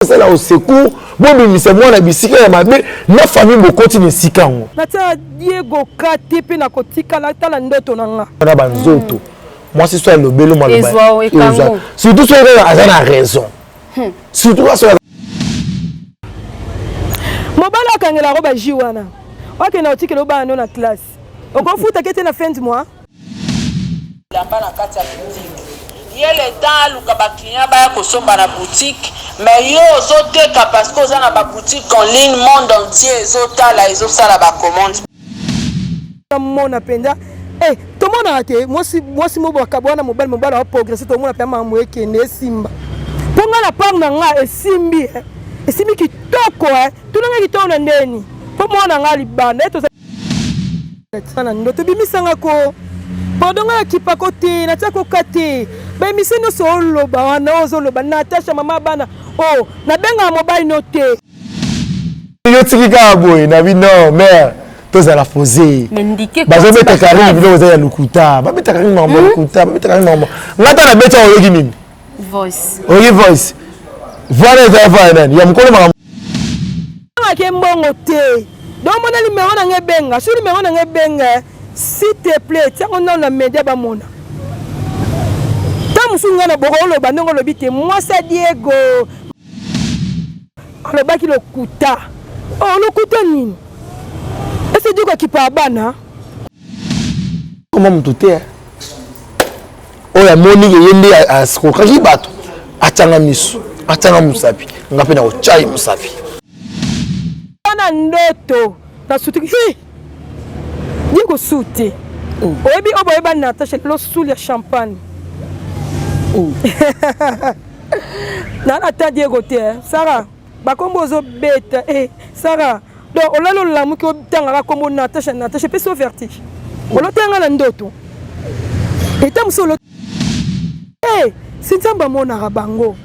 c'est là au secours bon mais c'est moi la bisika ya mabe na famille mo continue sikango na tia Diego Kati pe na kotika la tala ndoto nanga na banzoto moi c'est soit le belo moi le surtout soit a raison surtout soit mobala kangela roba jiwana OK na otiki lo ba na classe okofuta kete na fin du mois la pas na kati ya boutique il y a le temps luka ba client ba ko somba na boutique mais yo ozoteka parce que oza na ba boutique en ligne monde entier ezotala ezosala ba commande mona penda to mona te moi mo bakabwana mobile wa progresser to mona pema mo ekende simba ponga na par na nga esimbi kitoko to nga kitoko na ndeni po mona nga libanda to sana ndoto bimisanga ko podonga kipa kote na tako kate ba miseno so loba wana ozoloba Natasha mama bana na benga mobile note yo tikika boy na bino mère toza la posé bazo mettre carré bino oza ya lukuta ba mettre carré mambo lukuta ba mettre carré mambo ngata na beta oyoki nini voice voilà ça va nani ya mkono mama ke mbongo te do mona numéro na ngebenga sur numéro na ngebenga s'il te plaît tiens on a média ba mona tamusunga na bokolo banongo lobite moi ça Diego le baki le kuta le kuta nini est-ce Diego qui pa bana comment mtuté oya moni yende askoka kibato atanga misu atanga musapi ngape na ochai musapi na ndoto na suti Diego suti oyebi oboyeba Natasha lo suli ya champagne na ta Diego te Sarah bakombo zo beta Sarah donc olalo lamu ki obtanga ka kombo Natasha pe so vertige olotanga na ndoto eta musolo sinzamba mona bango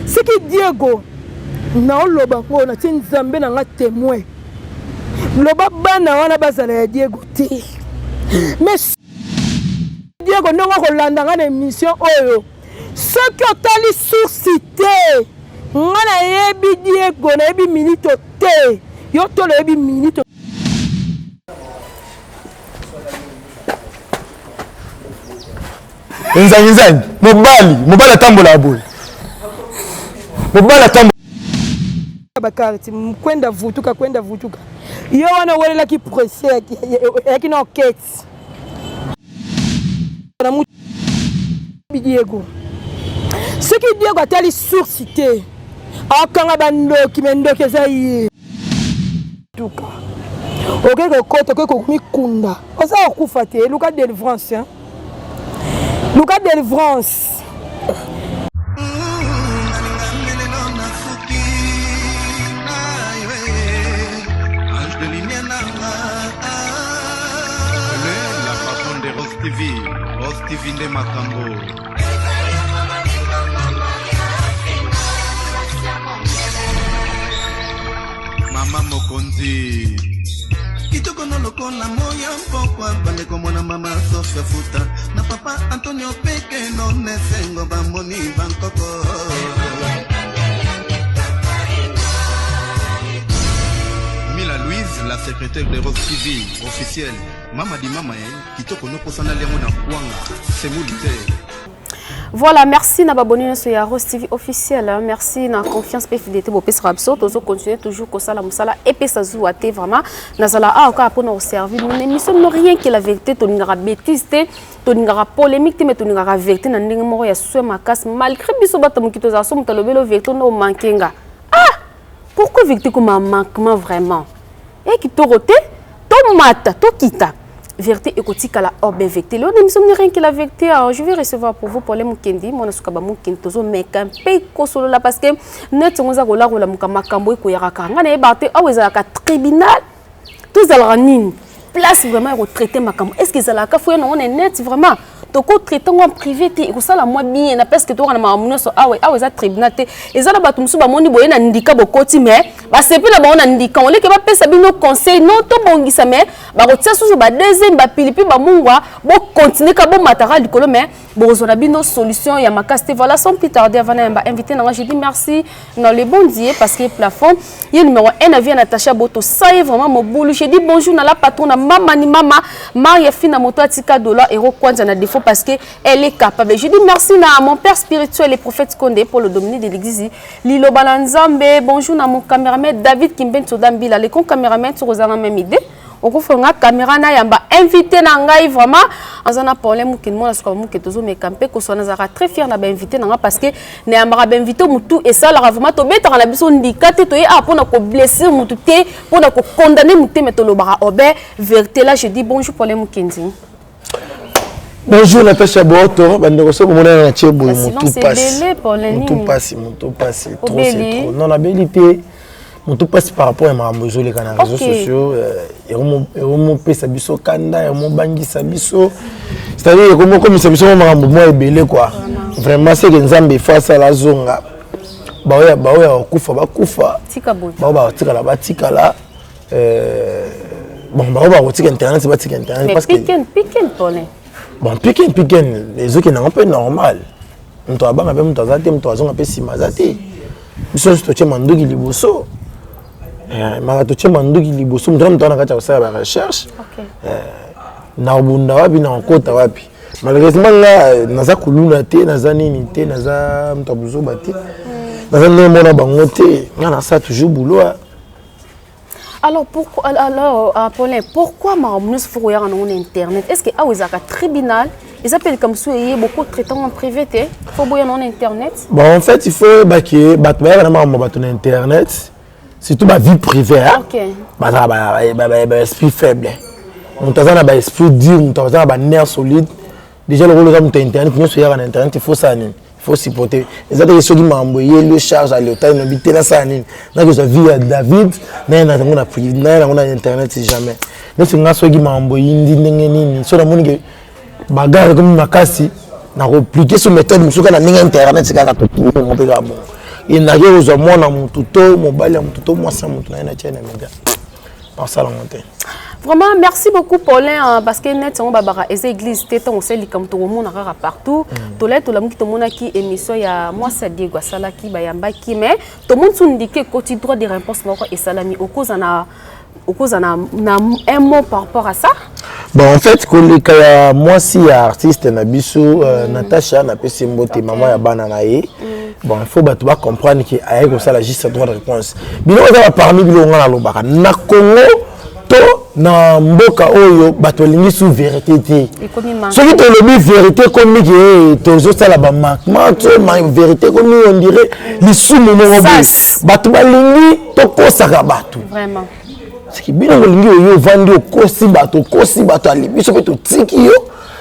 siki Diego na oloba ngo na tinzambe na nga témoin loba bana wana bazala ya Diego te mais Diego ndongo ko landa nga na émission oyo soki otali source te nga na yebi Diego na yebi minute te yo tolo yebi minute nzangi mobali atambola boy mobali atambola bakarti kwenda vutuka yo wana welela ki procès yaki na enquête na mu Diego soki Diego atali source te akanga bandoki mendoki ezai tuka okeko koto keko mikunda oza okufa te luka délivrance Rose TV de Makambo. Mama Mokonzi. Kitoko no loko na moya mpokwa bande komona mama Sofia Futa na papa Antonio Peke no nesengo bamoni bankoko. Mila Louise, la secrétaire de Rose TV officielle. Mama di mama kitoko no posana lengo na kwanga c'est moulité. Voilà, merci na babonino sur Rose TV officiel. Merci na confiance et fidélité pour pesa rabso tozo continuer toujours ko sala musala et pesa zuate vraiment nazala encore pour nous servir mon émission non rien que la vérité to ngara bêtise to ngara polémique mais to ngara vérité na ndenge moko ya sou makas malgré biso batamu kitoza so mutalobelo vérité no mankenga pourquoi vérité comme un manquement vraiment et qui to roté to mata to kita vérité écotique la orbe vérité le émission n'est rien que la vérité. Je vais recevoir pour vous pour les mukendi mon asukaba mukendi tozo meka pe ko solo la parce que net ngoza ko la ko la mukama kambo ko yaraka ngana ebate aweza ka tribunal tous al ranin place vraiment retraité makambo est-ce que ça la ka foué non on est net vraiment toko traiter en privé te ko sala moi bien na parce que to na mamuno so awe za tribunal te ezala bato musu ba moni boye na ndika bokoti mais ba sepi na ba na ndika on le ke ba pesa bino conseil non to bongisa mais ba kotia susu ba deuxième ba pilipi ba mungwa bo continuer ka bo matériel likolo mais bo zona bino solution ya makaste voilà sans plus tarder avant ba invité na je dis merci dans le bon Dieu parce que plafond il numéro 1 avion Natacha Boto ça est vraiment mon boulot je dis bonjour na la patronne maman ni mama Maria Fina moto atika dollar euro kwanza na défaut parce que elle est capable je dis merci na mon père spirituel et prophète Condé pour le dominer de l'église Lilo Balanzambe bonjour na mon caméraman David Kimben Sodambila les con caméraman sur Rosana même idée on fait une caméra na yamba invité na ngai vraiment en un problème qui moi parce que moi que toujours me camper que soit nazara très fier na ba invité na parce que ne amara ba invité mutu et ça la vraiment to betara na biso ndikate to ya pour na ko blesser mutu te pour na ko condamner mutu mais to lo bara obe vérité là je dis bonjour pour les mukendi. Bonjour Natacha Boto, bandeko so komona na tiebo mutu passe trop c'est trop non la bellité tout passe par rapport à ma maison les réseaux sociaux et on pesa biso kanda et on bangi sabiso c'est-à-dire comme sabiso ma moi est belé quoi vraiment c'est que nzambe face à la zonga ba kufa ba kufa tika boy ba tika la ba tika la bon ba tika internet ba tika internet parce que piquen polé bon piquen les autres qui n'ont pas normal on doit ba même to azate to azonga pe simazate biso to tche mandoki liboso marato tchema nduki liboso mutana mutana kati ya ba recherche na obunda wapi na nkota wapi malheureusement nga naza kuluna te naza nini te naza mtabuzo bati naza mona bango te nga na ça toujours boulot. Alors Paulin pourquoi Maramounous faut regarder en internet est-ce que awezaka tribunal ils appellent comme ça il y a beaucoup de traitements en privé te faut boyer en internet bon en fait il faut que batba vraiment en internet surtout ma vie privée hein esprit faible on t'a un esprit dur on t'a un nerf solide déjà le rôle de internet nous sur internet il faut ça il faut supporter les autres ceux qui m'ont envoyé le charge à l'hôtel n'habiter là ça donc je vis à David mais on a pris on a internet si jamais mais c'est nga ceux qui m'ont envoyé ndenge so na moni que bagarre comme makasi na repliquer sur méthode musuka na internet c'est kaka to on peut là bon il n'a rien aux moi dans mon tuto mobile mon tuto moi ça mon na chaîne média par ça la montée vraiment merci beaucoup Paulin parce que net on babara les églises téton on sait comme tout le monde a partout to là to la mki to mona ki émission ya moi ça Diego sala ki bayamba ki mais to monde s'indiquer côté droit de réponse moko et salami au cause na un mot par rapport à ça. Bon en fait quand les cas moi si artiste na biso Natacha na pesi mbote maman ya bana na ye bon il faut battre comprendre que aye comme ça la juste droit de réponse bino za parmi bino ngana lobaka na Congo to na mboka oyo bato lingi sous vérité te ce qui te le vérité comme que toujours ça la ba ma vérité comme on dirait les sous moment bato balingi to kosaka bato vraiment c'est que bien lingi oyo vandi kosi bato ali biso pe to tiki yo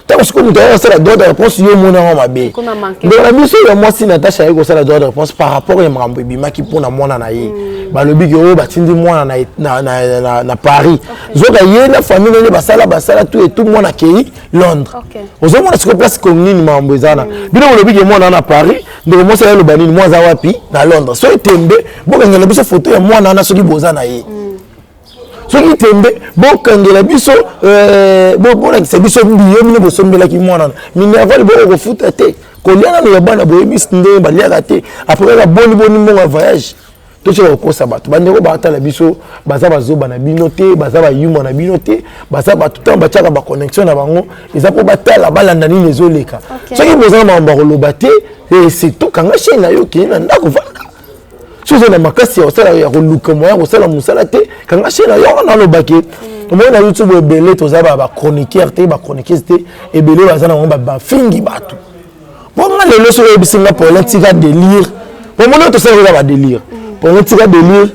parce que nous avons la droit de réponse yo mona ma be donc la mission ya moi si Natacha eko ça la droit de réponse par rapport à Mrambo bima ki pona mona na ye ba lobi ke o batindi mona na Paris zoka ye na famille ne basala tout et tout mona ki Londres ozo mona sur place comme ni Mrambo ezana bino lobi ke mona na Paris donc moi ça le banini moi za wapi na Londres so etembe bo ngela biso photo ya mona na soki bozana ye ce qui tombe bon quand la biso bon c'est biso biyo mine bo sombela ki mwana mine avali bo ko futa te ko liana no bana bo bis nde ba liaka te après la boni mo voyage to che ko sabato bande ko ba ta la biso baza bazoba na binote baza ba yuma na binote baza ba tout temps ba tchaka ba connexion na bango eza po ba ta la balanda ni lezoleka ce qui besoin mamba ko lobate c'est tout kanga chena yo ki na ndako vanda chose na makasi ya sala ya koluka moya ko sala musala te kanga chena yo na lobake moi na YouTube ebele to za ba chroniqueur te ba chroniqueuse te ebele baza na ba fingi batu bon na lelo so ebisinga politique délire bon moi to sala ba délire politique délire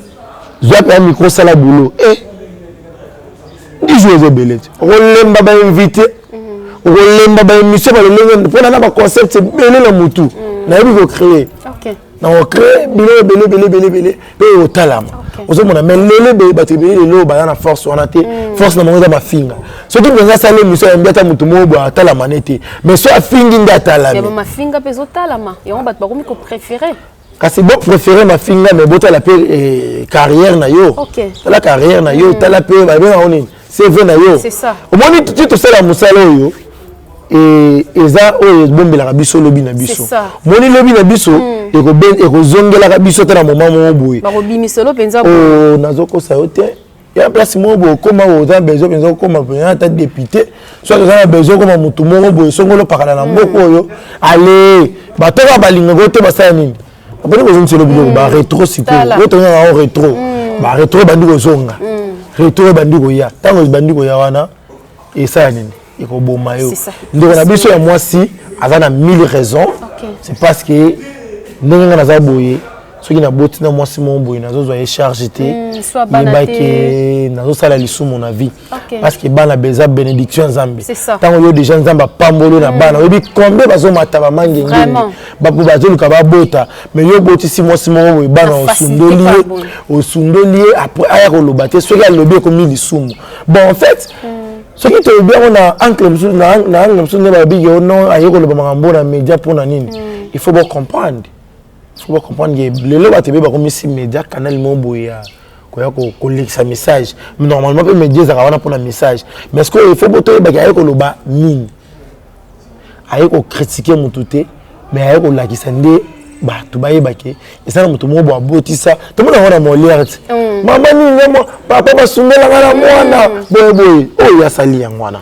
je peux micro sala boulot dis jouer ebele rolemba ba invité rolemba ba émission ba lengo pour na ba concept ebele na mutu na yebi ko créer on crée belé pe au talama ozo mona mais lele be batibeli lelo ba na force on a té force na bango eza mafinga soki mpenza asali émission ya mbeta motu moko boye atalama ne te mais so afingi nde atalami mafinga mpe ezotalama yango bato bakomi kopréféré kasi bo préféré mafinga mais botala mpe carrière na yo tala carrière na yo tala mpe babenga ngo nini CV na yo omoni ti tosala mosala oyo eza oyo ebombelaka biso lobi na biso omoni lobi na biso ekozongelaka biso te na moma moko boye nazokosa yo te ya place moko boye okóma oza besoin mpenza okóma mpenza ata député soit oza na besoin okóma motu moko boye songolo opakana na mboka oyo ale bato kaka balingaka te basala nini aponi kozongiselo biloko baretro sikoyo otongaka yango retro baretro ebandi kozonga retro ebandi koya ntango ebandi koya wana esala nini ekoboma yo ndeko na biso ya mwasi aza na 1000 raisons c'est parce que ndenge nga naza boye soki naboti na mwasi moko boye nazozwa ye charge te yebake nazosala lisumu na vie parce que bana beza bénédiction ya nzambe ntango yo déjà nzambe apamboli na bana oyebi combien bazomata bamange ngeni bapo bazoluka babota mais yo botisi mwasi moko boye bana osundoli ye après aya koloba te soki alobi ekomi lisumu bon en fait soki toyebi yango na angle mosusu nde babiki o non aye koloba makambo na média mpona nini il faut comprendre que lelo bato ebe bakomisi média canal moko boye ya koya kolekisa message mais normalement mpe média ezaka wana mpona message mais ce que il faut botoyebaki aye koloba nini aye kokritike motu te mais aye kolakisa nde bato bayebaki eza na moto moko boye abotisa tomona yango na molière te mama nini yamo papa basungelanga na mwana boyeboye oyo asali yango wana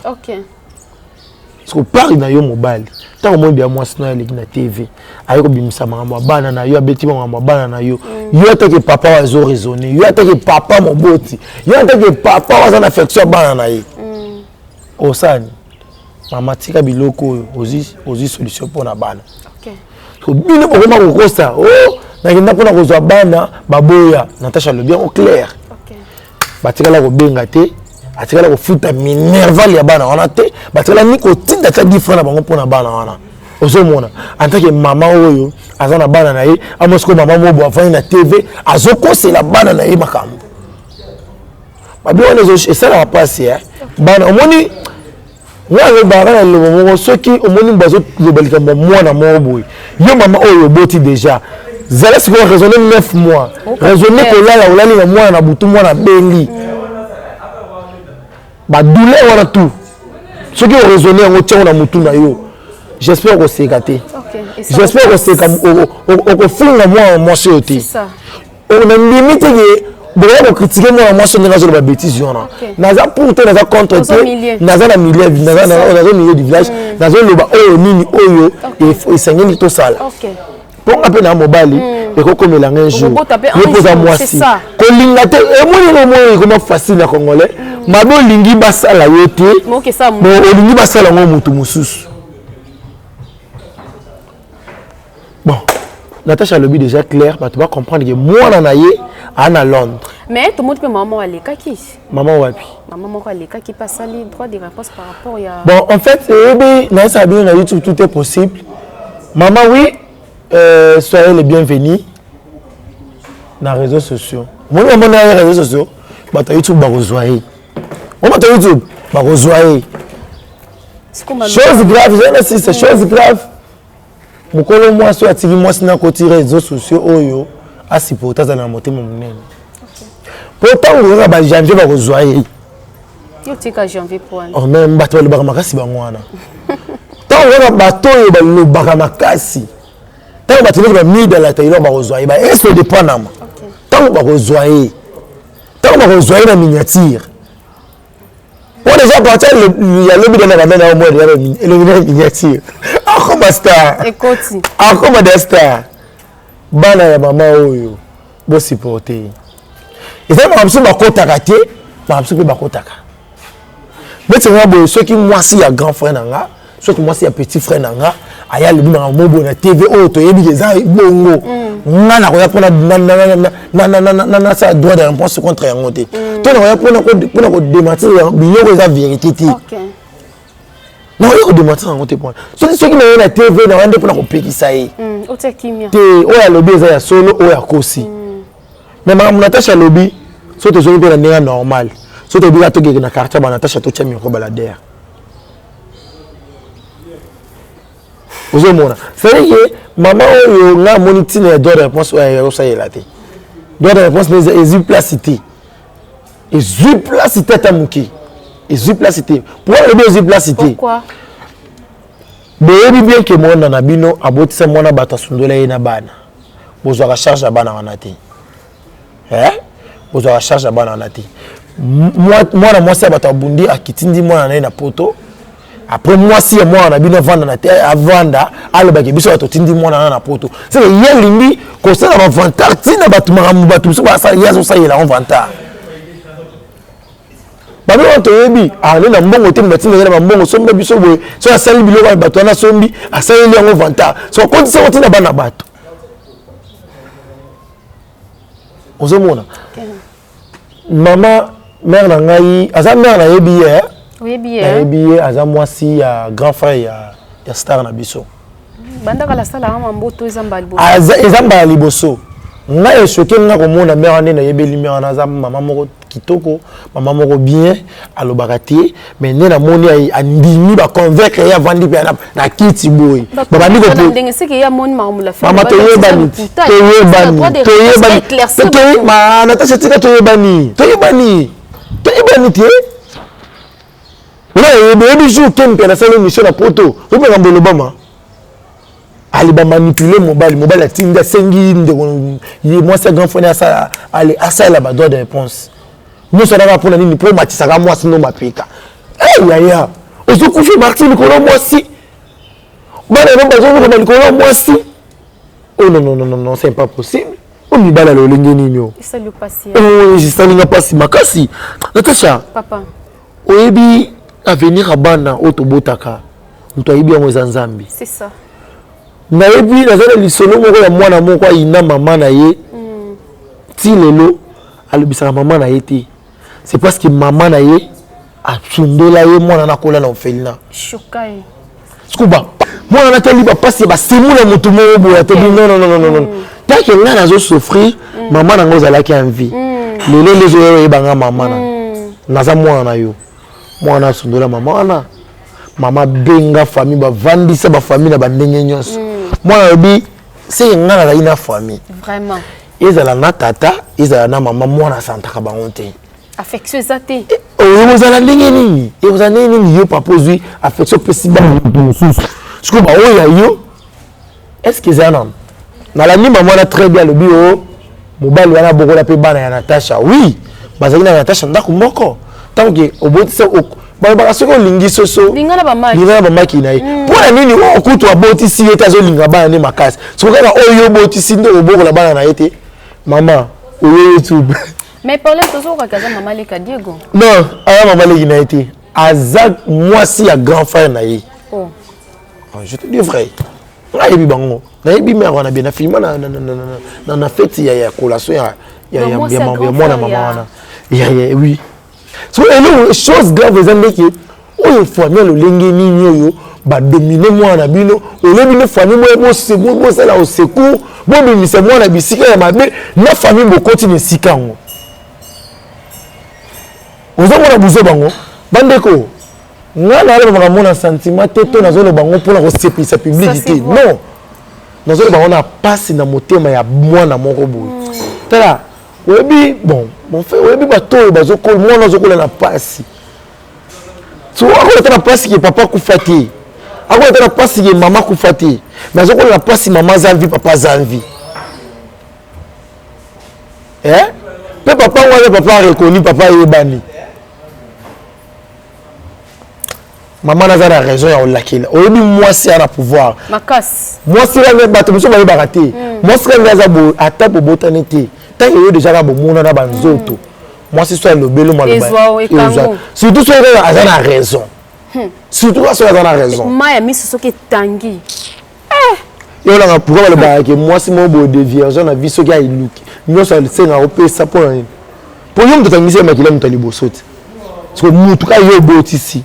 parce que pari na yo mobali ntango moi bia mwasi no aleki na tv aye kobimisa makambo ya bana na yo abeti makambo ya bana na yo yo atake papa wazo raisonner yo atake papa moboti yo atake papa waza na affection ya bana na ye osani mama tika biloko oyo ozi solution mpona bana bino bokoma kokosa nakenda mpona kozwa bana baboya natasha lobi yango clair batikala kobenga te atikala kofuta minerval ya bana wana te batikala ni kotinda ta 10 francs na bango mpona bana wana ozomona antake mama oyo aza na bana na ye amosiko mama mobo afani na tv azokosela bana na ye makambo babi wana esalaka pasi bana omoni mwana baka na lobo moko soki omoni bazoloba likambo mwana moko boye yo mama oyo oboti déjà zala sikoyo raisonner 9 mois raisonner kolala olali na mwana na butu mwana beli badouleur wana tout soki oraisonner yango tiango na mutu na yo j'espère koseka te j'espère koseka okofunga mwana mwasi oyo te na ndimi teke bokoya kokritike mwana mwasi ndenge azoloba bétise wana naza pour te naza contre te naza na milieu du village nazoloba oyo nini oyo esengeli tosala mponga mpe na mobali ekokomelanga un jour yepoza mwasi kolinga te emonino moyo ekoma facile na congolais mabe olingi basala yo te olingi basala yango motu mosusu bon Natacha alobi déjà clair bato ba comprendre que mwana na ye ana Londres mais tout le monde peut maman alekaki maman wapi maman moko alekaki pas sali droit de réponse par rapport à bon en fait na ça bien na YouTube tout est possible maman oui soyez les bienvenus dans les réseaux sociaux. Moi, je suis dans les réseaux sociaux. YouTube, YouTube, chose grave, c'est chose grave. Je moi, si je moi, si je les réseaux sociaux, je suis supporter dans la montée mon nez. Pourtant, je vais janvier ba rejoindre. Yo tika janvier pour aller. On a un bateau le baramakasi bangwana. Tant on a bateau le baramakasi. Tant on va te mis dans la taille, on va rejoindre. Est-ce que dépend nama? Tant on va rejoindre. Tant on va rejoindre la miniature. On déjà parti il y a le bidon dans la main au moins le miniature. Akoma star. Ekoti. Akoma des star. Bana ya mama oyo. Bo supporter. Et ça m'a absolument bakotaka te, m'a absolument bakotaka. Mais c'est vraiment ceux qui moi si ya grand frère nanga, ceux qui moi si ya petit frère nanga, aya le bina mobo na TV auto yebi eza bongo. Ngana ko ya pona na ça droit de réponse contre yango te. To na ya pona ko démentir biloko eza vérité te. OK. Non, il faut démentir yango te point. Ceux qui na na TV na wande pona ko pekisa ye. Ote kimia. Te oya lobi eza ya solo oya kosi. Mais Natacha Lobi, so te zoni pe na ndenge normal. so to bila to ke na quartier ba Natacha to tia micro baladère ozomona c'est que maman oyo nga monitine ya droit de réponse oyo ça y laté droit de réponse mais exuplicité tamuki exuplicité pourquoi le exuplicité pourquoi beyebi bien que mwana na bino abotisa mwana bato asundola ye na bana bozwaka charge ya bana wana te bozwaka charge ya bana wana te mwana mwasi ya bato abundi akitindi mwana na ye na poto après mwasi ya mwana na bino avanda na te avanda alobaki biso bato tindi mwana na poto c'est que ye lingi kosala bavantar ntina bato makambo bato biso ye azosalela vantar babi wana toyebi ale na mbongo te mbatina na bambongo sombi biso boye so asali biloko ya bato wana sombi asaleli yango vantar so akondisa ngo ntina bana bato ozomona mama mère na ngai aza mère na yebi ye nayebi ye aza mwasi ya grand frère ya star na biso bandaka la sala mamboto eza mbala liboso ngai esoki nga komona mère ane nayebeli mère wana aza mama moko kitoko mama moko bien alobaka te mais nde namoni andimi baconvaincre ye avandi mpe na kiti boye babandi mama toyebani Natacha tika toyebani te oyebi jour ke mpe nasala émission na poto oyebenga mbolobama aliba manipuler mobile atindi asengi mwasi ya grand frère asala badroit de réponse nyonso anaka mpona nini mpo matisaka mwasi no mapeka yaya ozokufi marti likolo mwasi bana no bazokokoma likolo mwasi non c'est pas possible omibala lolenge nini o esalinga mpasi makasi Natacha oyebi avenir ya bana oyo tobotaka moto ayebi yango eza nzambe nayebi naza na lisolo moko ya mwana moko ayina mama na ye ti lelo alobisaka mama na ye te c'est parce que mama na ye asundola ye mwana nakola na orphelinat sikuba mwana natali bapasi basemula moto moko boye atobi non tanke ngai nazosouffrir mama nango ozalaki en vie lelo lezo oyo oyebanga mama naza mwana na yo mwana asundola mama wana mama benga famille bavandisa bafamille na bandenge nyonso mwana lobi seke ngai nazali na famille ezala na tata ezala na mama mwana asantaka bango te affection eza te ozala ndenge nini ozala ndenge nini yo papa ozwi affection pesi bana moto mosusu siko baoyo ya yo est ce que eza nano nalandi mama wana très bien alobi o mobali wana bokola mpe bana ya Natacha oui bazali na Natacha ndako moko ntango ke obotisa balobaka soki olingi soso linga na bamaki na ye mpona nini okutu abotisi ye te azolinga bana nde makasi soko kaka oyo obotisi nde obokola bana na ye te mama oyo youtube mais problème tozokaka aza mama leka Diego non aza mama leki na ye te aza mwasi ya grand frère na ye je te dis vrai nayebi bango nayebi mère wana bien nafilima na feti ya collation ya mwana mama wana oui so elo chose grave eza ndeke oyo famille lolenge nini oyo badomine mwana bino olobi ne famille bosala au secours bobimisa mwana bisika ya mabe na famille bokoti na esika yango ozomona buzo bango bandeko nga nalobaka mona sentiment te to nazoloba bango mpona kosepelisa public te non nazoloba bango na pasi na motema ya mwana moko boye tala oyebi bon oyebi bato oyo bazokola mwana azokola na pasi so akolata na pasi ke papa kufa te akolata na pasi ke mama kufa te mais azokola na pasi mama aza mvi papa aza mvi mpe papa ngo aza papa arekoni papa ayebani mama naza na raison ya olakela oyebi mwasi ana pouvoir makasi mwasi wana bato mosusu bayebaka te mwasi wana aza ata bobotani te tanke oyo deja ka bomona na banzoto mwasi so alobelo maloba surtout so aza na raison surtout so aza na raison maya miso soki etangi yolanga pourquoi balobaka ke mwasi mo boye de vierge na vie soki ailuki nyonso asenga opesa mpona nini po yo moto atangisi ya makila moto aliboso te parce que mutu ka yo obotisi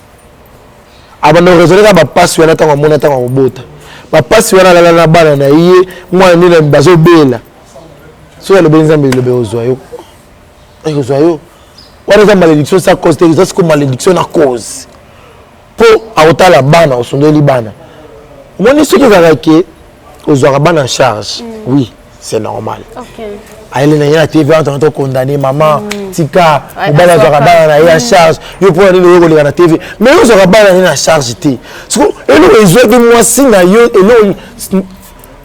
abanda raisonner ka bapasi wana ntango amona ntango akobota bapasi wana alala na bana na ye mwana nini bazobela soki alobeli nzambe elobe ozwa yo On a malédiction ça cause c'est comme malédiction à cause. Pour autant la bana au son de libana. Moi ni ce qui va que aux arabes en charge. Oui, c'est normal. OK. Elle est na TV en tant que condamné maman tika au bana aux arabes en charge. Yo pour aller le na TV. Mais aux arabes en charge té. Parce que et nous ils ont moi si na yo et nous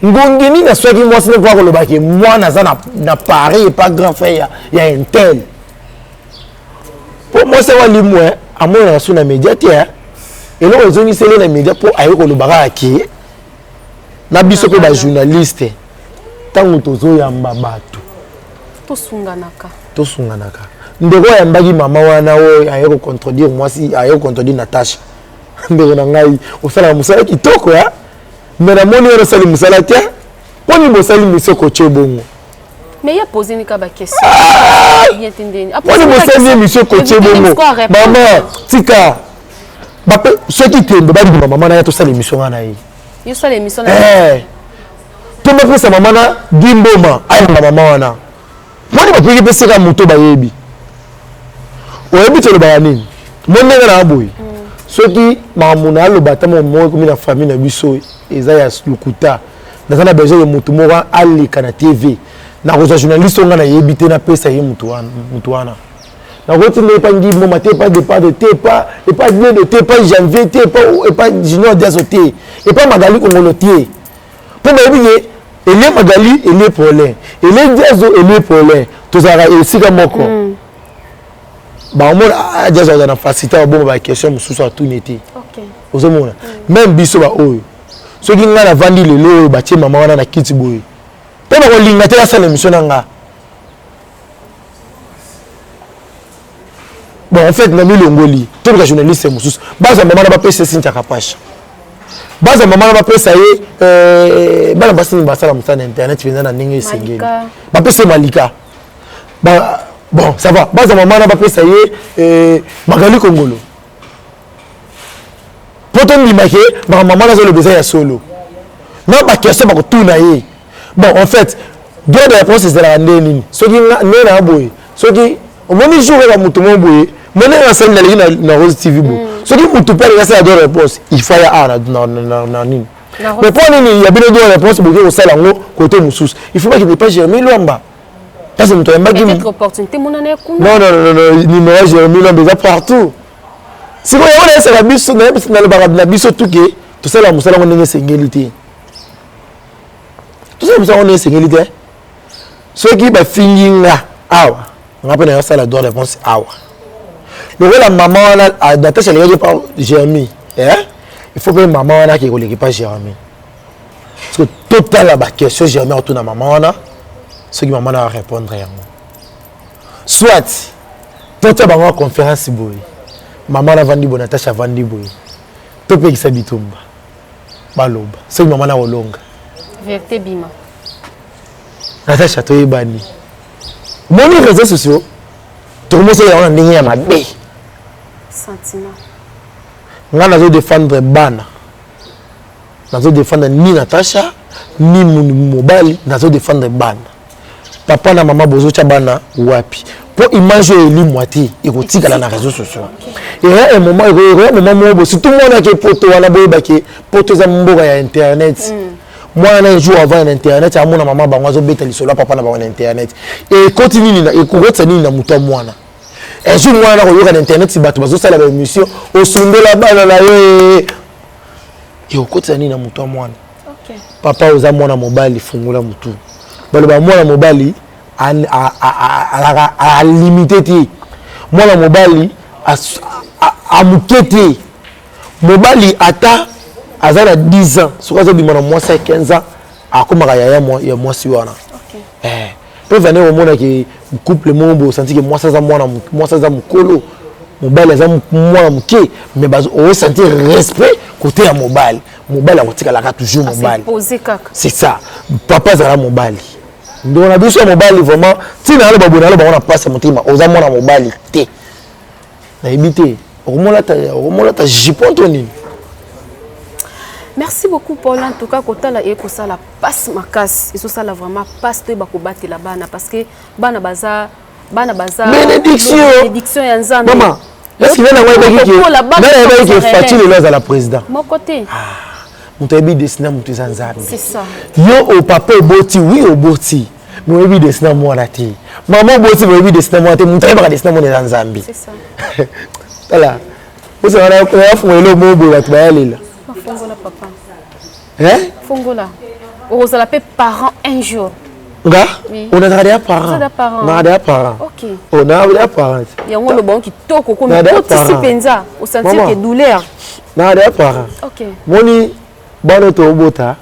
ngongeni na soit qui moi si ne voir le bac moi na Paris pas grand frère il y a un tel. Pour moi c'est wali moi à moi sur la médiateur et là ils ont mis les médias pour aller ko le bac qui na biso ko ba journaliste tango tozo yamba bato to sunganaka ndeko yambaki mama wana o aye ko contredire moi si aye ko contredire Natacha ndeko na ngai o sala musala kitoko ya mais na moni on sala musala te poni bo sala mission ko chebongo mais il a posé une question bien entendu poni bo sala mission ko chebongo maman tika bape ceux qui tembe ba di maman na ya to sala mission wana yi yo sala mission to me pesa maman na dimboma ay maman wana poni ba peki pesa ka moto ba yebi o yebi to le ba nini monde na aboyi soki mamuna lo batamo mo ko mina famille na biso ezaya lukuta na sana besoin de mutu moko alika na TV na ko journaliste nga na yebite na pesa ye mutu wana na ko tinde pa ngi mo mate pas de pas de te pas et pas de te pas janvier te pas et pas junior d'azoté et pas magali congolotier pour ba yebi ele magali ele problème ele diazo ele problème to sara e sika moko ba on a déjà dans la facilité bon ba question mususu a tout neti OK ozomona même biso ba oyo ceux qui ngana vandi lelo ba tie mama wana na kiti boy pe ba ko linga te la sala émission nga bon en fait na milongoli tout le journaliste mususu baza mama na ba pesa sinta kapacha baza mama na ba pesa ye bana basini basala musana internet vina na ningi singeli ba pesa malika ba bon, ça va. Baza maman n'a pas fait ça y est. Magali Congolo. Pourtant, il m'a dit, maman n'a pas le besoin de solo. Non, pas question pour tout naïe. Bon, en fait, bien de réponse c'est la neni. Ceux qui n'ont pas boy, ceux qui au moins jour la mouton boy, mener la scène na Rose TV bo. Ceux qui mouton pas la deux réponses, il faut y avoir na nini. Mais pour nini, il y a bien deux réponses pour que ça lango côté moussous. Il faut pas qu'il ne pas Jérémy Luamba. Ça c'est peut-être opportunité mon année non numéro Jérémy Luamba déjà partout. Si vous avez ça la biso na le barab na biso tout que tout ça la musala on est singélité. Tout ça on est singélité. Ceux qui ba finginga awa. On appelle ça la droit de réponse awa. Le la maman a Natacha les par Jérémy, il faut que maman wana qui collègue pas Jérémy. Parce que total la question Jérémy retourne à maman wana. Ce qui maman a répondre à soit toute la conférence boy maman a vendu bon Natacha vendu boy tout pays qui bitumba baloba ce qui maman a olonga vérité bima Natacha to ebani mon réseaux sociaux tout le monde sait on ndenge ya mabe sentiment nga nazo défendre bana nazo défendre ni Natacha ni mobali nazo défendre bana papa na maman bozo bana wapi pour image eli moitié érotique à la réseaux sociaux et un moment mo si tout le monde qui poto wana boy baki poto za mboga ya internet moi un jour avant internet à mon maman bango zo beta lisolo papa na bango na internet et continue na et kugotsa nini na muto mwana un jour moi na ko yoka na internet si bato bazo sala ba émission au sundola bana na ye et okotsa nini na muto mwana papa oza mwana mobali fungula mutu baloba mwana mobali a limité ti mwana mobali a mukete mobali ata azana 10 ans soka zo bimana moi 15 ans akomaka ya moi si wana peut venir au monde qui couple mon senti que moi ça za mukolo mobali aza mwana muke mais bazo o sentir respect côté ya mobali a kotika la toujours mobali c'est ça papa zara mobali donc na biso mobali vraiment ti na lo babona lo bana passe motima oza mwana mobali te na ebité okomola ta jipon tonini. Merci beaucoup Paul en tout cas kotala et ko sala passe makas et so sala vraiment passe to ba ko batela bana parce que bana baza bana baza bénédiction ya nzambe maman est-ce qu'il y a un qui est fatigué le la président mon côté mutu yebi desina mutu eza nzambe c'est ça yo au papa oboti oui oboti mais oyebi desina mwana te maman oboti mais oyebi desina mwana te mutu ayebaka desina mwana eza nzambe c'est ça tala osala yafungolela moboye bato bayalela fongola papa hein fongola ozala pe parent un jour nga oui. On a des parents on a des parents ok on a des parents yango le bon qui toko comme si penza au sentir que douleur na des parents ok moni bana to obota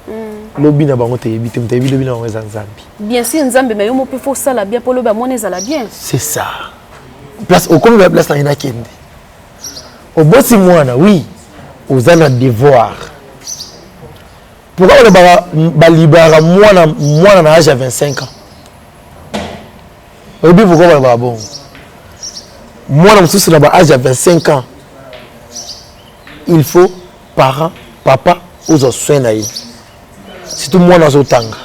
lobi na bango te ebite mtebi lobi na bango nzambi bien sûr nzambe mais yo mo pe faut ça la bien pour lobi amone za la bien c'est ça place au comme la place na ina kende obosi mwana oui ozana devoir pourquoi on libérer moi à l'âge de 25 ans et puis pourquoi on va bon moi je suis à l'âge de 25 ans il faut parents papa aux soins c'est tout moi dans otanga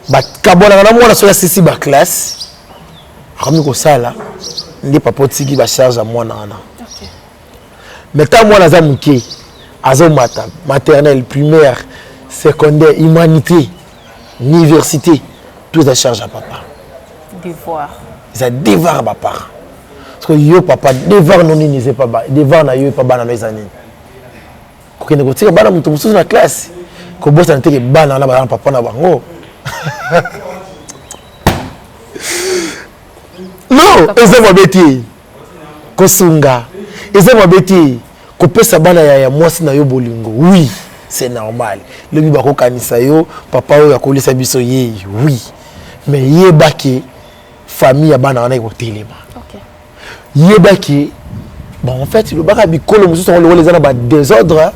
bah kabona na moi na sisi ba classe comme ko sala ndi papa tiki ba charge à moi na OK mais tant moi na zamuke azomata maternelle primaire secondaire humanité université tout ça charge à papa devoir ça devoir papa parce que yo papa devoir non ni c'est pas devoir na yo pas bana mes années ko kende ko tika bana mutu mususu na classe ko bossa nteke bana na bana papa na bango non eza mabeti ko sunga eza mabeti kopesa bana ya mwasi na yo bolingo oui c'est normal le bi bako kanisa yo papa oyo akolisa biso ye oui mais yebaki famille ya bana wana ko telema OK yebaki bon en fait le baka bikolo mususu on les ana ba désordre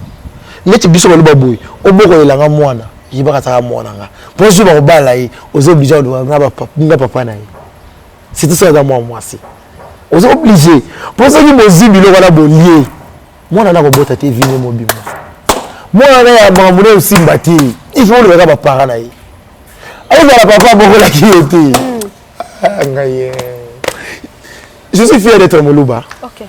neti biso lo baboy oboko elanga mwana yebaka saka mwana nga pour je ba bala yi ozo obligé de nga papa na yi c'est tout ça dans moi si ozo obligé pour ça que mozibi lo wana bolier mwana na kobota te vine mobimo mwana na ya mamune usimba te il faut le regarder papa na ye ayi la papa boko la kiete ngaye je suis fier d'être Moluba OK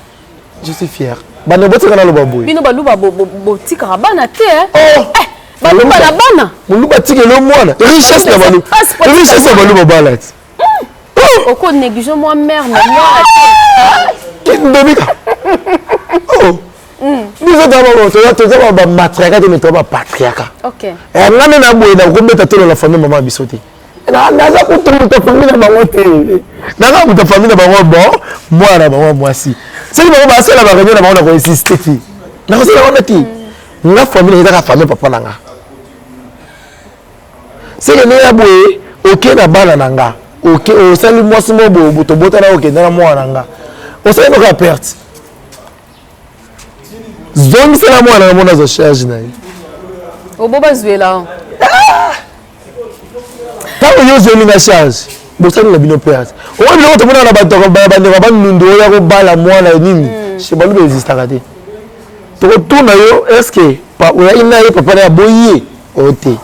je suis fier bana botika na loba boy bino baluba botika bana te oh baluba na bana Moluba tike lo mwana richesse na balu richesse na baluba balat oko néglige moi mère na moi kindobika oh nous avons un matriarcat et un patriarcat. Ok. Et on a un la famille maman bisoté. On a une famille de maman. On a une famille de maman. Moi, la maman, moi aussi. C'est que maman, c'est la maman, la maman, on a insisté. Non, c'est la maman. La famille, c'est la famille papa nanga. C'est que nous avons ok na bana nanga. Ok, au salut moi c'est mon beau, to bota na ok na moi nanga. On sait pas perte. Zone c'est la moi na mona zo charge na. Oboba zuela. Tant yo zone na charge. Bosani na bino perte. O bi lo to mona na bato ba bande ba nundo ya ko bala mwana nini. Je balu be existe akate. To ko tuna yo est-ce que pa o ya ina ye papa na boye ote.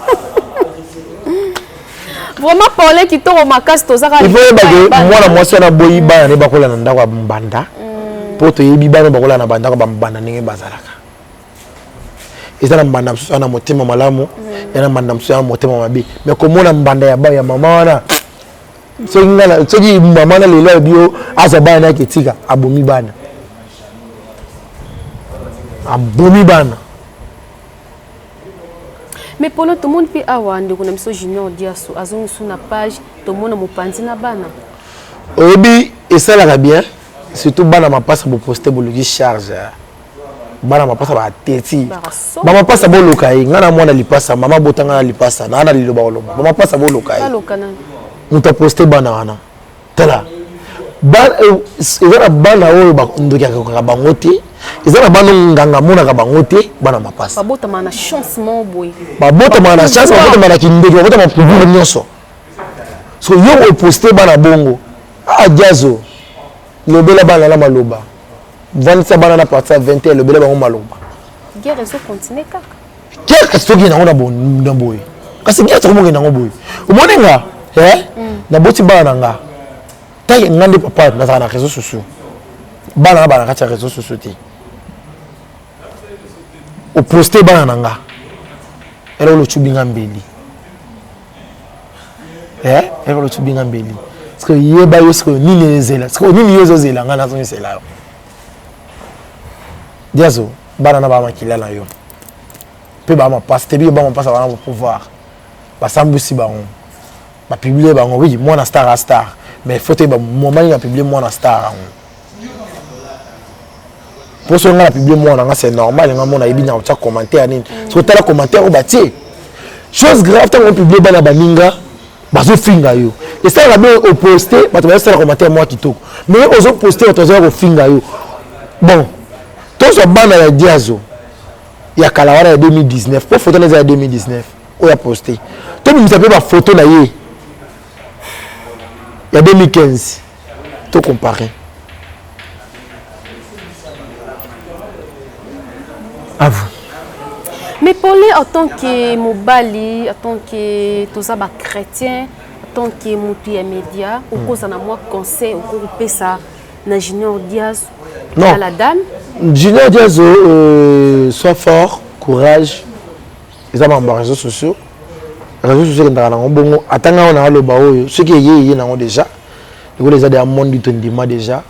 Vraiment parler qui tombe makasi tozaka. Il faut ba mwana mwasi na boyi ba na ba kola na ndako mbanda. Poto yebi bana bakola na bandako bambanda ndenge bazalaka ezana mbanda msusu ana motema malamu yana mbanda msusu ana motema mabe mais komona mbanda ya ba ya mama wana soki mama na lelo bio aza bana ketika abomi bana mais pendant tout le monde peut avoir ndeko na miso junior diaso azongi sur na page to mona mopanzi na bana oyebi esalaka bien surtout bana mapasa bo poster bo luki charge bana mapasa ba teti ba mapasa bo lokai ngana mwana lipasa mama botanga na lipasa na ana liloba oloba ba mapasa bo lokai muta poster bana wana tala ba ezana bana oyo ba ndoki ka bango te ezana bana nganga mona ka bango te bana mapasa babota mana chance mo boy babota mana chance babota mana kindeki babota ma pouvoir nyonso so yo poster bana bongo a jazo le bela bana la maloba 27 bana na partir 21 le bela bango maloba guerre zo continue kaka guerre ka stoki na ona bon na boy kasi guerre to mo na boy o monenga na boti bana nga ta ngande papa na réseaux sociaux bana ka réseaux sociaux ti o poster bana nga elo lo chubinga mbeli elo lo chubinga mbeli parce que yeba yo ce que ni nezela parce que ni yezo zela nga na zo zela diazo bana na ba makila na yo pe ba ma passe te bi ba ma passe ba na pouvoir ba sambusi ba on ba publier ba on oui moi na star à star mais faut te ba moment il a publié moi na star pour ce nga publier moi na c'est normal nga mona ibina cha commentaire nini so tala commentaire o bati chose grave tant on publier ba na baninga bazo finga yo et ça la bien au poster ba to ça commentaire moi kitoko mais ozo poster to zo ko finga yo bon to so bana ya diazo ya kalawara ya 2019 pour photo na ya 2019 o ya poster to mi sape ba photo na ye ya 2015 to comparer à vous. Mais Paul, en tant que Mobali, en tant que tous les chrétiens, en tant que Mouti et média, au cause de moi conseil, au cours de ça, na Junior Diaz, à la dame. Junior Diaz, sois fort, courage. Ils ont des réseaux sociaux. Les réseaux sociaux sont en bon. Attends, on a le bao. Ce qui est yé, on déjà. Ils ont des monde du temps déjà.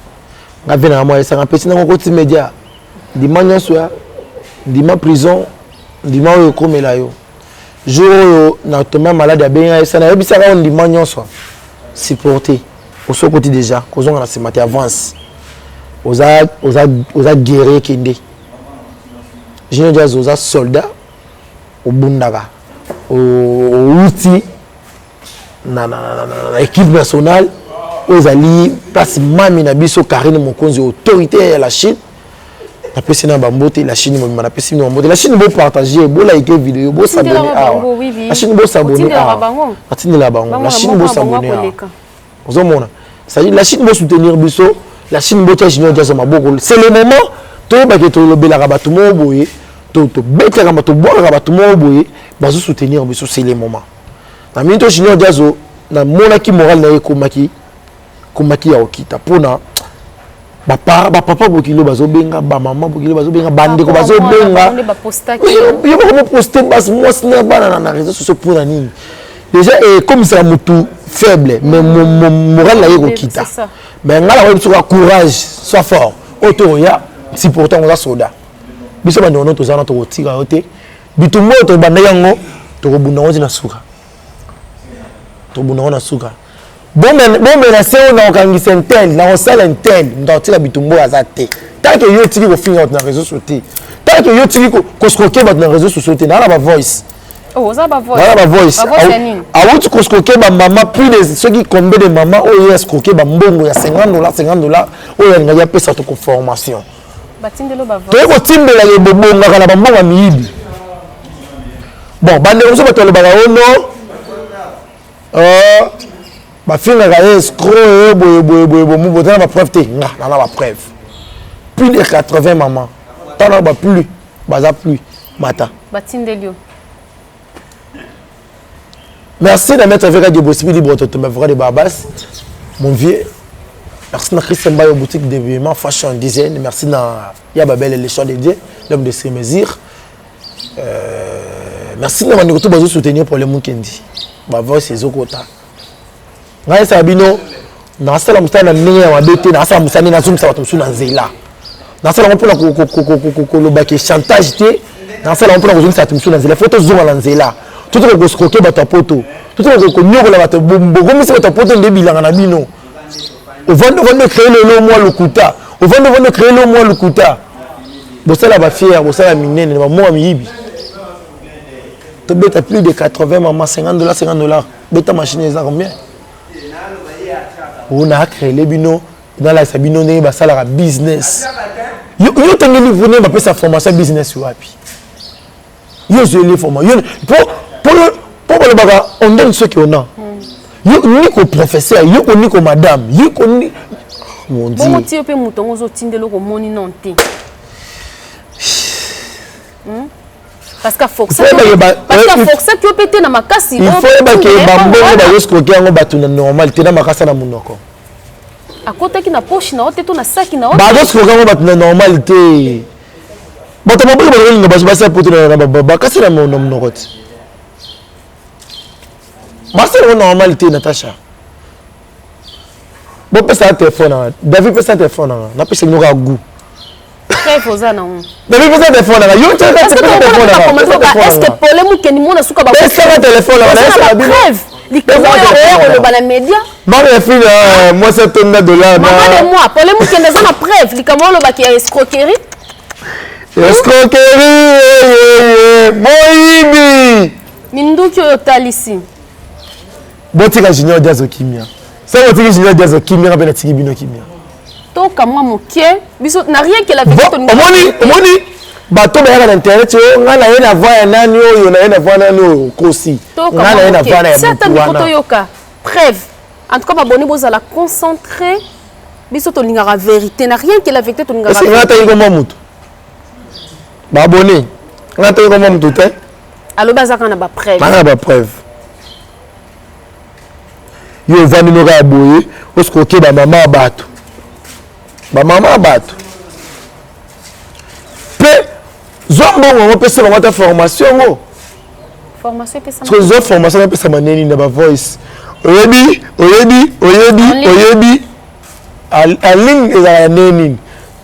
On a vu dans moi, ça a petit dans côté média. Dimanche soir. Dima prison, dima yo komela yo. Jour na tomba malade ya benga ça na yebisa ka on dima nyonso. Supporter. Au so côté déjà, kozonga na semate avance. Oza guerrier kende. Junior Diaz oza soldat au bundaka. Au outil na équipe nationale ozali place mami na biso Karine Mokonzi autorité ya la Chine. La Chine la Chine la Chine beau partager beau liker vidéo beau s'abonner la Chine beau s'abonner la Chine beau s'abonner ça dit la Chine beau soutenir biso la Chine beau Junior Diaz maboko c'est le moment to ba ke to lobela ka batu mo boye to beta ka batu boire ka batu mo boye bazo soutenir biso c'est le moment na minto Junior Diaz na mona ki moral na ekomaki ya okita pona papa bokilo bazobenga ba maman bokilo bazobenga bandeko bazobenga yo ko poster bas moi sina bana na réseaux sociaux pour nani déjà comme ça mutu faible mais mon moral la yeko kita mais ngala ko tsuka courage sois fort otoya si pourtant on a soda biso ba ndono to zana to tika ote bitumo to banda yango to ko bunda ngoti na suka to bunda na suka bon mais c'est on a organisé un tel na on sala un tel ndoti la bitumbo azate tant que yo tiki ko finga na réseaux sociaux tant que yo tiki ko skroker na réseaux sociaux na la voice ça ba voice na la voice a tu ko skroker ba maman plus de ceux qui combien de maman o yo skroker ba mbongo ya $50 o ya ngaya pesa to ko formation batindelo ba voice to ko timbela ye bobonga kana ba mbongo miyibi bon bande ko so batolo ba ono ba finga ka escroc boye mobotana ba preuve te nga na ba preuve plus de 80 mamans tant ba plus baza plus mata batindelio merci de mettre avec Radio Bossi libre to me vrai de Babas mon vieux merci na Christian Bayo boutique de vêtements fashion design merci na ya babel les choix de Dieu l'homme de ses mesures merci na bandeko to bazo soutenir pour le Mukendi ba voix ses okota ngai sabino na sala mustana ninga ya mabete na sala musani na zumsa watu suna nzela na sala mpona ko lobaki chantage te na sala mpona ko zumsa watu suna nzela photo zunga na nzela tout ko skoke bato poto tout ko nyokola bato bombo misi bato poto ndebilanga na bino au vendre créer le mois lokuta au vendre créer le mois lokuta bosala ba fier bosala minene ba mo miyibi to beta plus de 80 maman $50 beta machine za combien on a créé les bino dans la sabino ne ba sala business yo tengeli vone ba pesa formation business wapi yo je les formation pour le baga on donne ce qu'on a yo ni ko professeur yo ko ni ko madame yo ko ni mon dieu bon ti pe mutongo zo tindelo ko moni non te parce que force parce que force qui opété na makasi il faut que bambongo ba escroquer ngo batuna normal tena makasa na munoko à côté qui na poche na ote to na sac na ote ba escroquer ngo batuna normalité bato maboko ba ngo ba basa potuna na ba kasi na munoko basa na normalité Natacha bon pesa téléphone David pesa téléphone na pesa ngo ka goût preuve ozana on David pesa téléphone na yo tsa téléphone est-ce que problème que ni mona suka ba pesa téléphone na preuve likomo ya ba na média non mais fille moi c'est $1 maman de moi problème que ndeza na preuve likomo lo ba ki escroquerie moyibi minduki oyo talisi botika junior Diazo Kimia c'est botika junior Diazo Kimia ka bena tiki bino Kimia toka moi mokie biso na rien que la vérité omoni bato ba na internet yo ngana yena voya nani oyo na yena voya nani oyo kosi ngana yena voya na mutu yoka preuve en tout cas baboni boza la concentrer biso to lingara vérité na rien que la vérité to lingara c'est ngata yiko mo mutu baboni ngata yiko mo mutu te alo bazaka na ba preuve na ba preuve yo vandi no ka boye oskoke ba mama bato pe zongo ngo pesa ba formation ngo formation pesa parce que zo formation pesa maneni na ba voice oyebi en ligne eza neni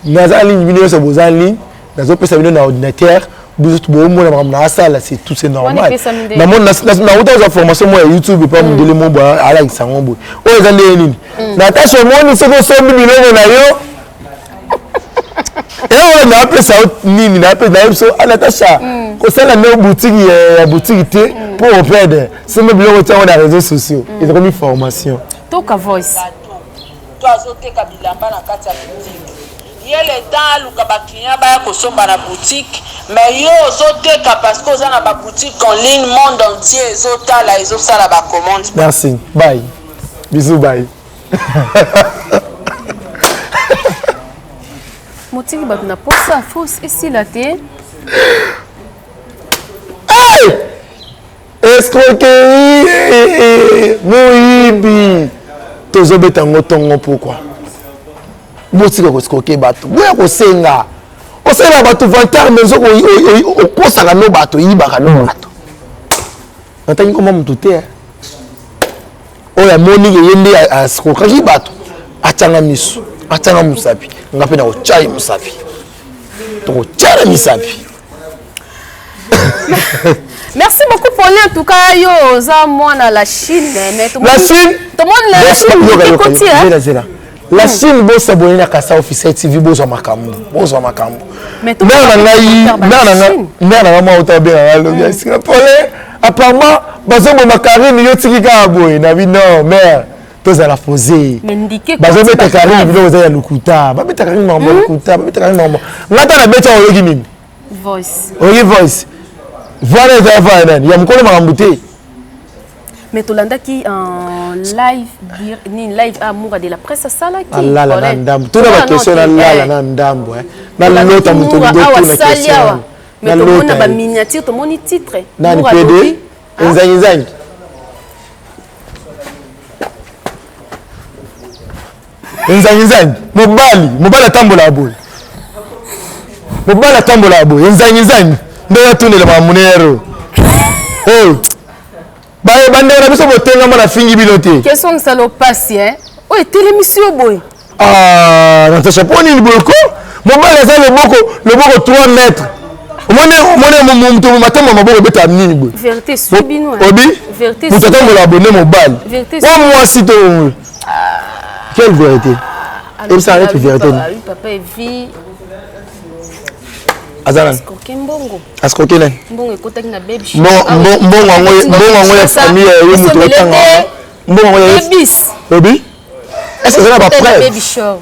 naza ligne bino so boza ligne nazo pesa bino na ordinateur biso bo mo na na sala c'est tout c'est normal na mon na auto formation moi YouTube pas mon délai mo ba ala isango bo o eza neni Natasha moni soko so bilongo na yo et on a appelé ça nini na appelé ça Natasha ko sala na boutique te pour perdre c'est même bilongo ta na réseaux sociaux ils ont mis formation toka voice to azoteka bilamba na kati ya boutique yele temps luka ba client ba kosomba na boutique mais yo ozoteka parce que oza na ba boutique en ligne monde entier ezotala ezosala ba commande. Merci, bye, bisous, bye. motiki bato na posa fausse esila te escroquerie moyibi tozobeta ngo tongo pourquoi botika koscroquer bato boya kosenga osala bato vantar mais okosaka no bato yibaka no bato natangi koma mutu te oyo amoni ye nde ascroquaki bato atanga misu atanga musapi nga mpe na kotyai musapi tokotyala misapi. Merci beaucoup pour en tout cas yo za mwana la Chine mais tout la Chine tout monde la Chine la Chine bo s'abonner na Kasa Officiel TV bo zo makambo mais tout na moi auto bien lo bien Singapourais apparemment bazo mo Karine yo tiki ka boy na bi non mère toza la posé bazo mettre Karine bilo za ya lukuta ba mettre Karine maman lukuta ba mettre Karine maman ngata na beta oyoki nini voice voilà les enfants il y a mukolo makambo te mais tolandaki en live amour de la presse sala ki Allah la ndambo tout la question la ndambo na lota mutu ndo tout la question mais tout monde ba miniature tout monde titre na ni PD nzanyi mobali tambola boy nzanyi ndoya tunela mamunero baye bandera biso botenga mona fingi bilote question salo passe oye télémission boy Natasha poni liboko mobali za leboko 3 mètres omone mutu matamba maboko beta nini boy vérité subino obi vérité mutu la abonné mobali wa moi sito quelle vérité et ça arrête vérité papa et vie Azalan. Askoke nani? Mbongo ekotaki na baby show. Mbongo ya famille yo mutu otanga. Mbongo ya bis. Obi? Est-ce que ça va preuve?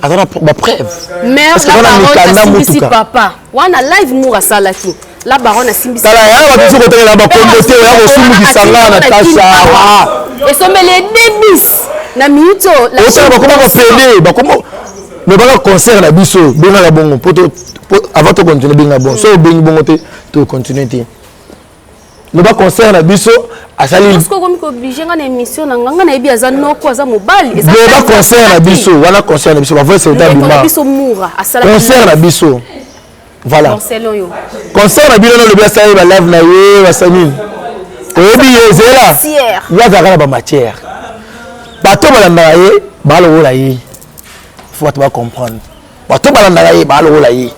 Azana ba preuve. Mère la baronne Simbi papa. Wana live mura salaki. La baronne Simbi. Tala ya ba biso kotanga ba kombote ya ko Simbi sanga na Tasha. Esomele debis. Na mito la. Osa ba koma ko pele, ba koma mais ba concert na biso, benga la bongo poto avant de continuer bien bon so bien bon tu continuer Le bas concert na biso asali parce que comme obligé ngana émission na nganga na ebi aza noko aza mobali le bas concert na biso wana concert na biso ba voix c'est d'abima biso moura asala concert na biso voilà concert na biso le bas asali ba live na ye basani oyebi yezela ya zakala ba matière bato balanda ye balola ye faut pas comprendre bato balanda ye balola ye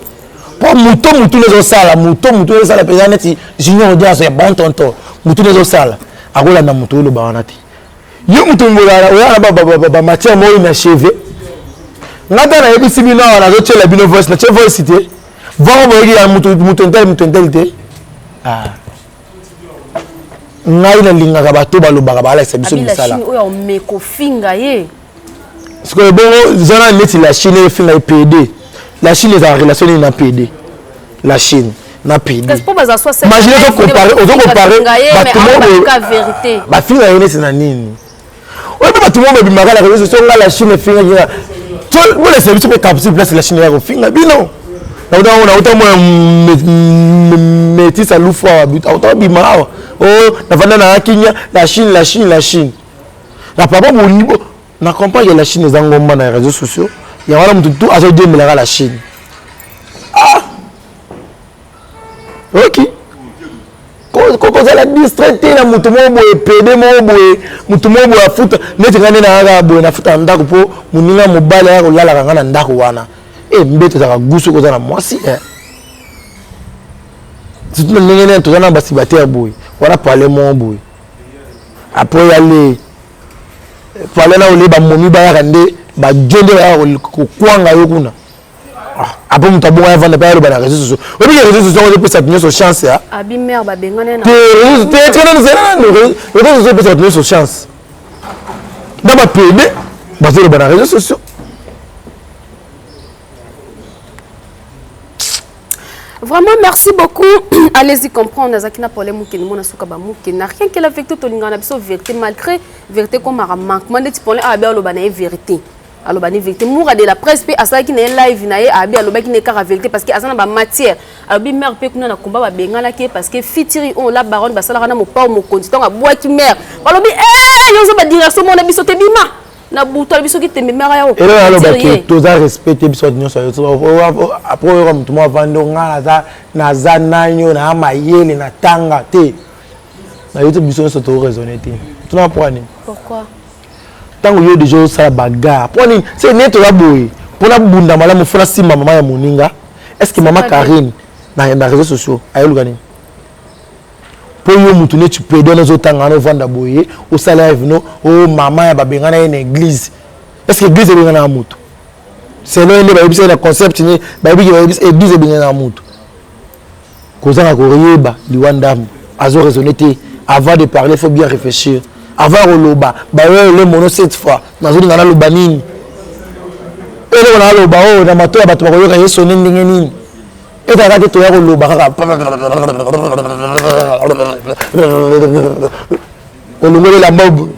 pour mutu les osala mutu les osala pesa neti junior audience ya bon tonton mutu les osala akola na mutu le bawanati yo mutu mbola oya na ba matière mo na cheveux ngata na ebisi bino na zo tshela bino voice na tshela voice te va mo ya mutu intelligent ah ngai na linga ka bato balobaka bala sa biso misala abila oya meko finga ye parce que bon zona neti la Chine finga PD. La Chine est en relation avec la PD. La Chine, la PD. Imaginez comparer, tout le vérité. Ma fille a une sénanine. Oui, mais tout le monde me dit la révolution la Chine est finie. Tout le monde sait que capable place la Chine est finie. Non. On a autant métis à l'oufou autant bimao. Oh, la vana na Kenya, la Chine. La papa mon niveau. Na comprend que la Chine est en gomba dans les réseaux sociaux. Il y a tout à dire mais la Chine. Ah. OK. Quand ça la distraité na mutumo boye PD mo boye mutumo boye foot neti ngane na ga boye na foot ndako po muninga mobale ya kolala kanga na ndako wana. Mbeto za gusu ko za na mwasi Si tu n'es pas dans basibateur boy, voilà parler mon boy. Après y aller parler na ole ba momi ba rande ba gende ya ko kwanga yokuna. Après on t'a bon avant de parler ba réseaux sociaux. On dit les réseaux sociaux on peut s'appuyer sur chance ya. Abi mère ba bengana na. Les réseaux sociaux peut s'appuyer sur chance. Dans ma PD, basé sur les réseaux sociaux. Vraiment, merci beaucoup. Allez-y comprendre. Zakina pour les moukini, mon asuka ba moukini. Rien que la vérité, tu n'as pas vérité malgré vérité comme un manquement. Tu peux aller à Abia le banaye vérité. Alors banaye vérité. Moura de la presse pe asala qui n'est live nae Abia le baki n'est qu'à vérité parce que asana ba matière. Alors bi mère pe kuna na combat ba bengala ke parce que fitiri on la baronne ba sala kana mo pa mo condition a bois qui mère. Alors bi yozo ba direction mon abiso te bima. Na buto biso ki tembe mera ya et là baki toza respecter biso nyonso après comme tout moi vando ngala na zananyo na mayele na tanga te na yoto biso so to raisonner te tu n'as pas ni pourquoi tango yo déjà ça bagarre pour ni c'est net la boy pour la bunda mala mo fona si maman ya moninga est-ce que maman Karine na réseaux sociaux ayelu gani pour yo mutu ne tu peux donner aux tanga no vanda boye au salaire no o maman ya babengana en église est-ce que église est na mutu c'est là ne ba yebisa na concept ni ba yebisa église est na mutu kozanga ko reyeba liwanda azo raisonner te avant de parler faut bien réfléchir avant oloba ba yo le mono cette fois na zo ngana loba nini ele na loba o na mato ya bato ba koyoka yeso ndenge nini et t'as raté toi le baraka on nous la mob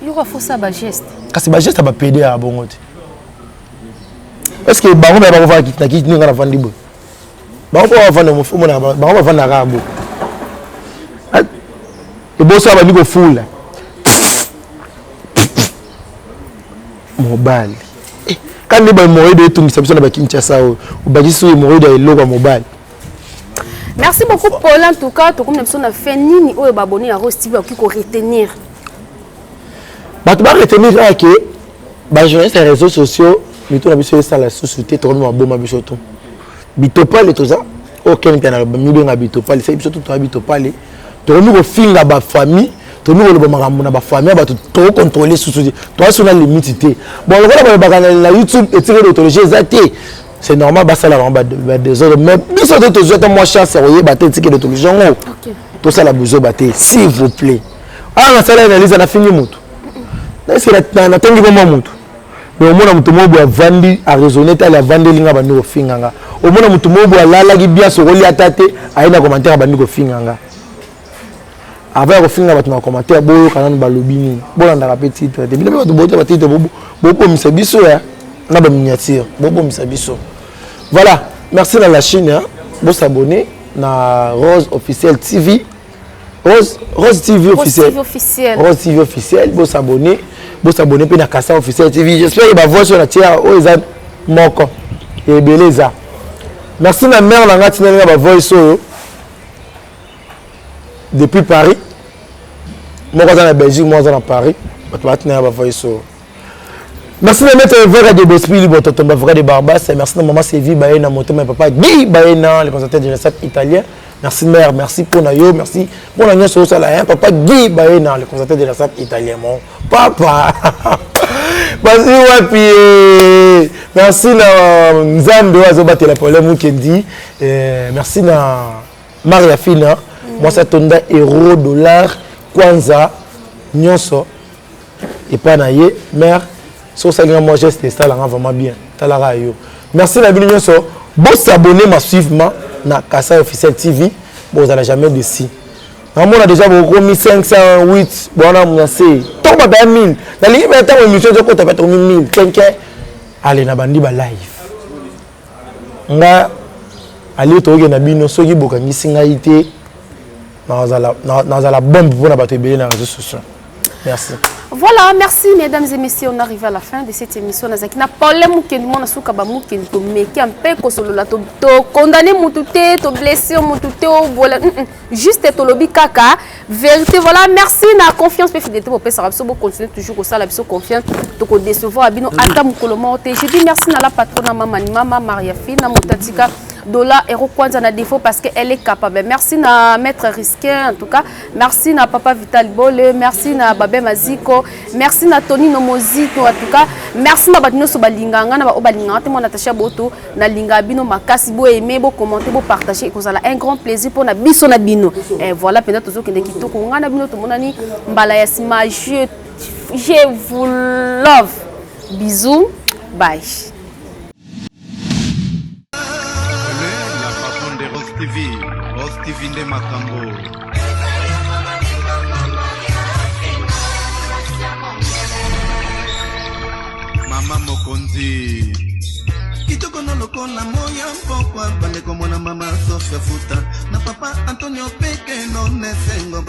il y aura faut ça ba geste kasi ba geste ba pédé à bon côté est-ce que ba ba va quitter qui ni ngana fandi bo ba va fandi mo fumo na ba va fandi ka bo e bo ça ba ni ko fula mobile quand les moyens de tout ça na Kinshasa ou bajisu moyens de logo mobile. Merci beaucoup Paul en tout cas to comme on a fait nini o ba abonné à Rose TV qui ko retenir. Ba to ba retenir que ba journaliste les réseaux sociaux mais tout na biso ça la société to no ba biso to. Bitopa le to ça aucun bien na mi nga bitopa le c'est biso to bitopa le to no ko finga ba famille to nous le makambo na ba famille ba to contrôler sous toi sur la limite té bon le ba la YouTube et tirer d'autologie exacté c'est normal ba ça la ba des autres mais biso to jeter moi chance royer ba tirer d'autologie OK tout ça la besoin ba s'il vous plaît ah na sala analyse na fini mutu est-ce que na tangi ba mutu mais au moins mutu mo bo vandi a raisonner ta la vandi linga ba ndiko finganga au moins mutu mo bo lala gi bien so roli atate aina commentaire ba ndiko finganga avant de finir votre commentaire boyo kana balobini bolanda ka petite de bino bato boto batite bobo misabiso ya na ba miniature bobo misabiso voilà merci à la Chine hein. Bon s'abonner na Rose officiel TV Rose TV officiel. Rose TV officiel. Vous s'abonner puis na Kassa officiel TV. J'espère que va voir sur la tia o eza moko. Et beleza. Merci ma mère na ngati na ba voice depuis Paris. Moi dans la Belgique, moi dans Paris. Ba voice. Merci de mettre vrai de Bospili, vrai de Barbas. Merci de maman Sévi, Baena, mon papa Guy Baena, le présentateur de recettes italien. Merci mère, merci pour Nayo, merci pour la sur ça papa Guy Baena, le présentateur de recettes italien. Mon papa. Merci na Nzambe Azoba Télépolet Mukendi. Merci na Maria Fina. Moi c'est Tonda euro dollar Kwanza Nyonso. Et pas naïe, mère. Sur ça, moi, geste ça, vraiment bien. Merci la vie. Bon s'abonner massivement à Kassa officiel TV. Bon, vous n'allez jamais de si. On a déjà mis 508. Bon, on a assez. Tant que 1000. Dans les 20 ans, on a mis 1000. Allez, on a bandi live. On a allé au Togo, on a mis nos sogi bokani singaïté. Dans la bombe pour la battre dans les réseaux sociaux. Merci. Voilà, merci mesdames et messieurs, on arrive à la fin de cette émission. On a problème que nous avons condamné mon blessé, juste to lobby kaka. Vérité, voilà, merci na confiance et fidélité pour continuer toujours au salaire confiance to décevoir abino ata mukolomo. Je dis merci na la patronne maman Maria Fina Mutatika Dola Hero Kwanza na défaut parce qu'elle est capable. Merci na maître risqué en tout cas. Merci na papa Vital Bole, merci na Babé Maziko, merci na Tony Nomozito en tout cas. Merci na batino so balinganga na ba balinganga te mon Natacha Boto na linga bino makasi bo aimer bo commenter bo partager et cause un grand plaisir pour na biso na bino. Et voilà peut-être toujours que qui to ngana bino to monani mbala ya sima je vous love. Bisous. Bye. Rose TV de Makambo. Mama Mokonzi. Kitoko no lokola moya mpokwa bande komona mama Sofia Futa na papa Antonio Peke no nesengo.